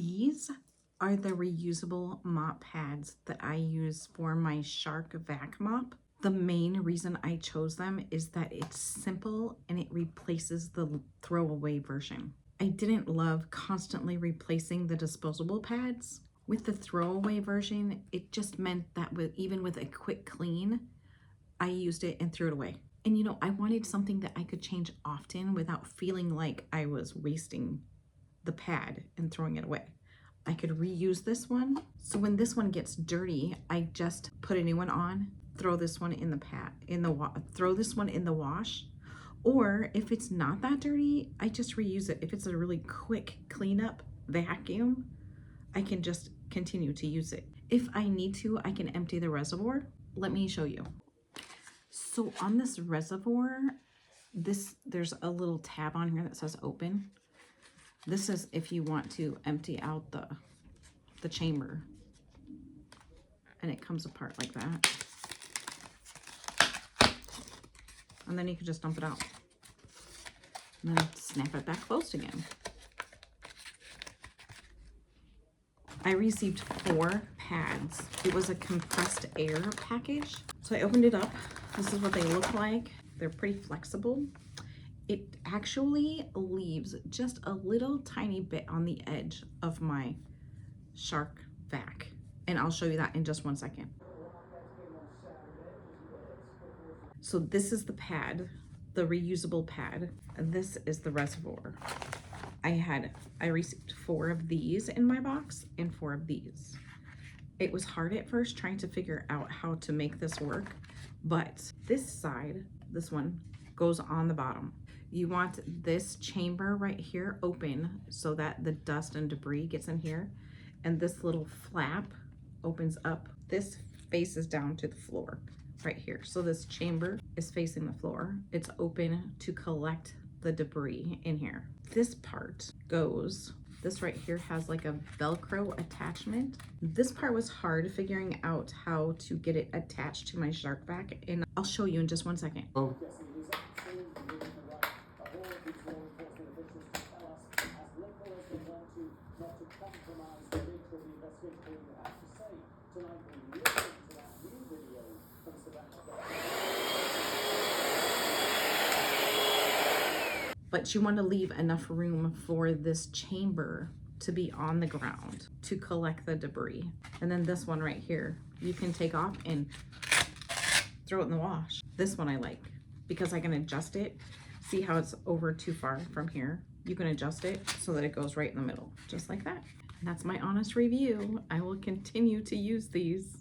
These are the reusable mop pads that I use for my Shark VacMop. The main reason I chose them is that it's simple and it replaces the throwaway version. I didn't love constantly replacing the disposable pads. With the throwaway version, it just meant that even with a quick clean, I used it and threw it away. And you know, I wanted something that I could change often without feeling like I was wasting the pad and throwing it away. I could reuse this one. So when this one gets dirty, I just put a new one on, throw this one in the throw this one in the wash. Or if it's not that dirty, I just reuse it. If it's a really quick cleanup vacuum, I can just continue to use it. If I need to, I can empty the reservoir. Let me show you. So on this reservoir, there's a little tab on here that says open. This is if you want to empty out the chamber, and it comes apart like that. And then you can just dump it out and then snap it back closed again. I received 4 pads. It was a compressed air package. So I opened it up. This is what they look like. They're pretty flexible. It actually leaves just a little tiny bit on the edge of my Shark Vac. And I'll show you that in just one second. So this is the pad, the reusable pad. And this is the reservoir. I received 4 of these in my box and 4 of these. It was hard at first trying to figure out how to make this work, but this side, this one, goes on the bottom. You want this chamber right here open so that the dust and debris gets in here, and this little flap opens up. This faces down to the floor right here. So this chamber is facing the floor. It's open to collect the debris in here. This part goes, this right here has like a Velcro attachment. This part was hard figuring out how to get it attached to my Shark Vac, and I'll show you in just one second. Oh. But you want to leave enough room for this chamber to be on the ground to collect the debris. And then this one right here, you can take off and throw it in the wash. This one I like because I can adjust it. See how it's over too far from here? You can adjust it so that it goes right in the middle, just like that. And that's my honest review. I will continue to use these.